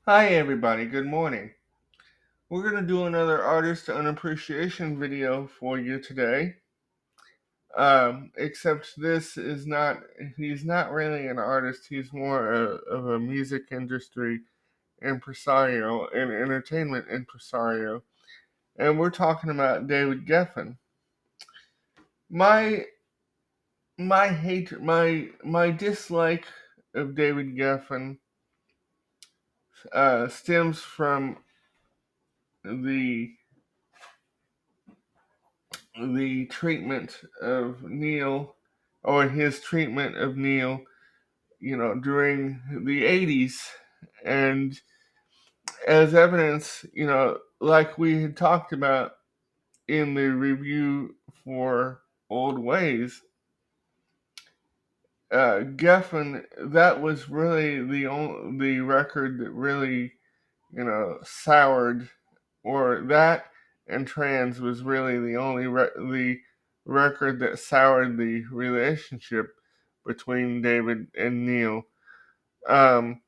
Hi everybody, good morning. We're going to do another artist unappreciation video for you today. Except this is not, he's not really an artist, he's more of a music industry impresario, an entertainment impresario. And we're talking about David Geffen. My my dislike of David Geffen stems from the treatment of Neil, or his treatment of Neil, during the 80s. And as evidence, like we had talked about in the review for Old Ways, Geffen, that was really the record that really, soured, or that and Trans was really the only the record that soured the relationship between David and Neil. Um,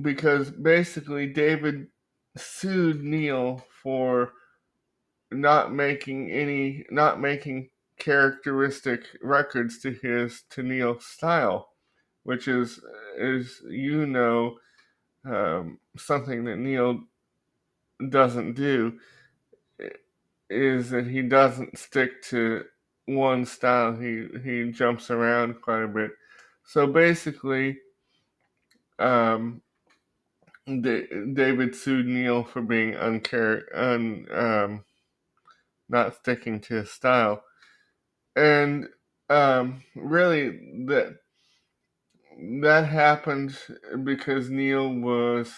because basically David sued Neil for not making characteristic records to Neil's style, which is something that Neil doesn't do, is that he doesn't stick to one style. He jumps around quite a bit. So basically, um, David sued Neil for being not sticking to his style, and really that happened because Neil was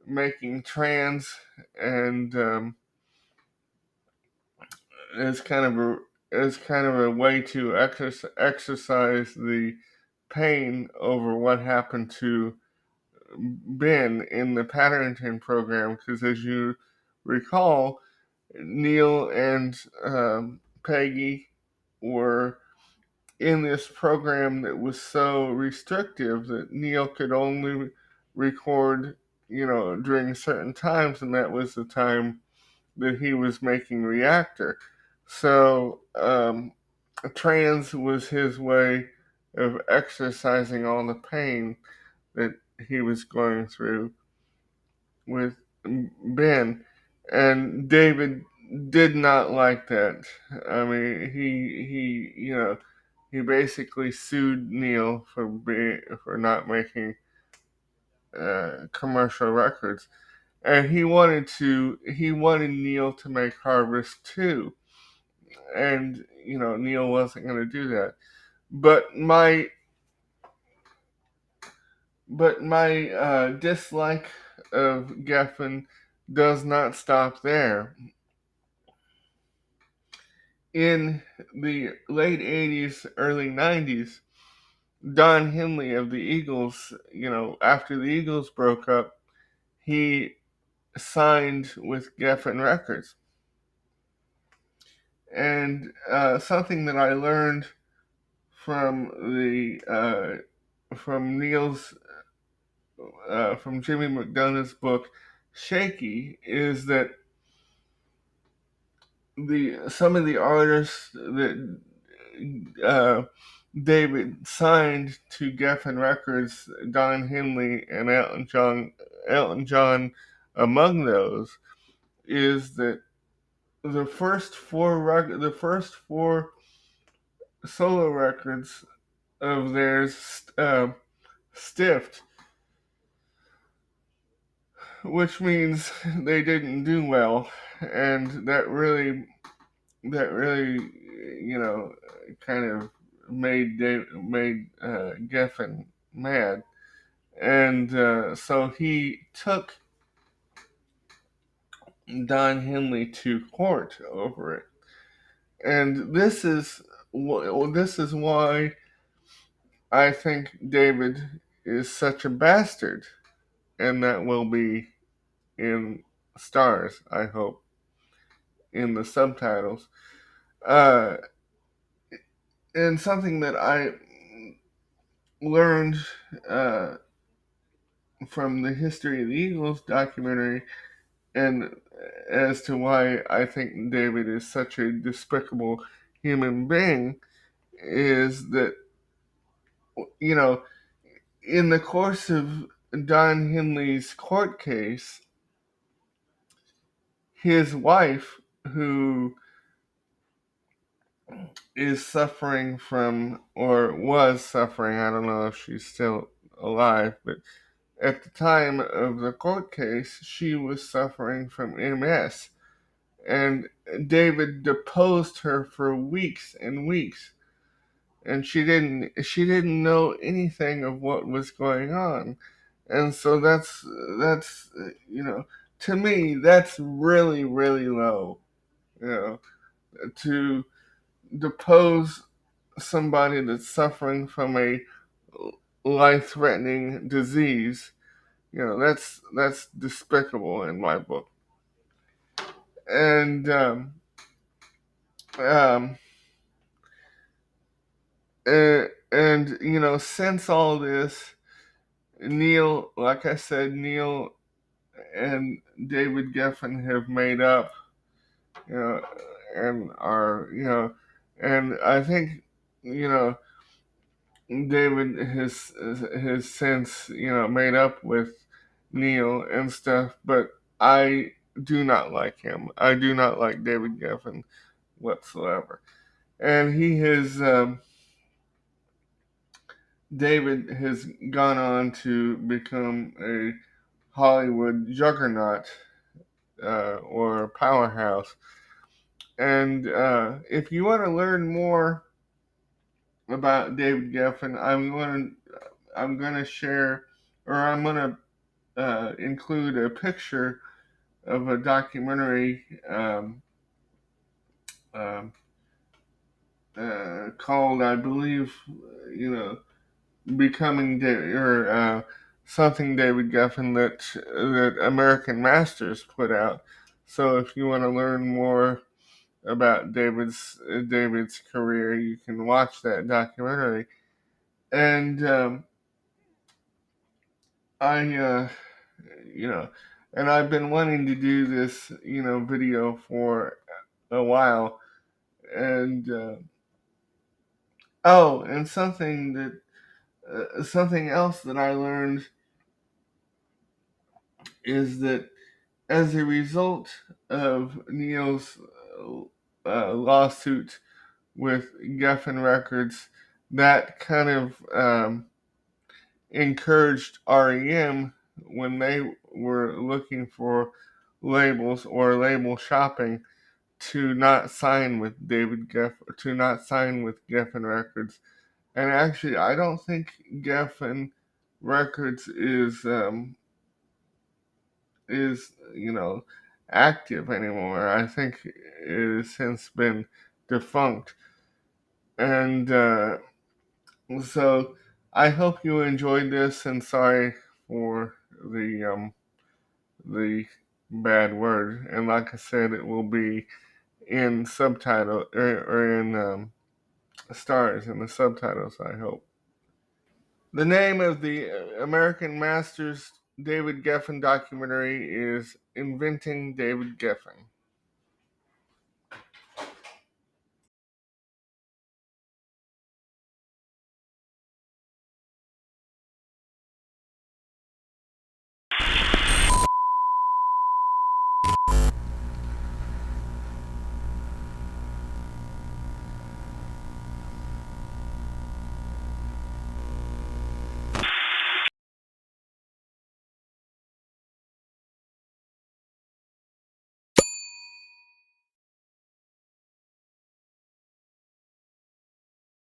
making Trans, and as kind of a way to exercise the pain over what happened to Ben in the Paddington program. Because as you recall, Neil and Peggy were in this program that was so restrictive that Neil could only record, during certain times, and that was the time that he was making Reactor. So Trans was his way of exercising all the pain that he was going through with Ben. And David did not like that. I mean, he basically sued Neil for not making commercial records, and he wanted Neil to make Harvest too, and Neil wasn't going to do that. But my dislike of Geffen does not stop there. In the late 80s, early 90s, Don Henley of the Eagles, after the Eagles broke up, he signed with Geffen Records. And something that I learned from from Neil's from Jimmy McDonough's book Shaky is that the some of the artists that David signed to Geffen Records, Don Henley and Elton John among those, is that the first four solo records of theirs stiffed, which means they didn't do well, and that really kind of made Geffen mad, and so he took Don Henley to court over it, and this is why I think David is such a bastard, and that will be in stars, I hope, in the subtitles. Uh, and something that I learned uh, from the History of the Eagles documentary, and as to why I think David is such a despicable human being, is that, you know, in the course of Don Henley's court case, his wife, who is suffering from, or was suffering, I don't know if she's still alive, but at the time of the court case, she was suffering from MS. And David deposed her for weeks and weeks, and she didn't know anything of what was going on. And so that's to me, that's really, really low, you know, to depose somebody that's suffering from a life-threatening disease. That's despicable in my book. And um, since all this, Neil, like I said, Neil and David Geffen have made up, you know, and are, and I think, you know, David has since, made up with Neil and stuff, but I do not like him. I do not like David Geffen whatsoever. And David has gone on to become a Hollywood juggernaut, or powerhouse. And if you want to learn more about David Geffen, I'm going to share, or I'm going to include a picture of a documentary um, called, I believe, Becoming David, or something David Geffen, that American Masters put out. So if you want to learn more about David's career, you can watch that documentary. And I you know, and I've been wanting to do this, video for a while. And and something else that I learned is that as a result of Neil's lawsuit with Geffen Records, that kind of encouraged REM, when they were looking for labels or label shopping, to not sign with Geffen Records. And actually, I don't think Geffen Records is active anymore. I think it has since been defunct. And so I hope you enjoyed this, and sorry for the bad word. And like I said, it will be in subtitle, or in stars in the subtitles, I hope. The name of the American Masters David Geffen documentary is Inventing David Geffen.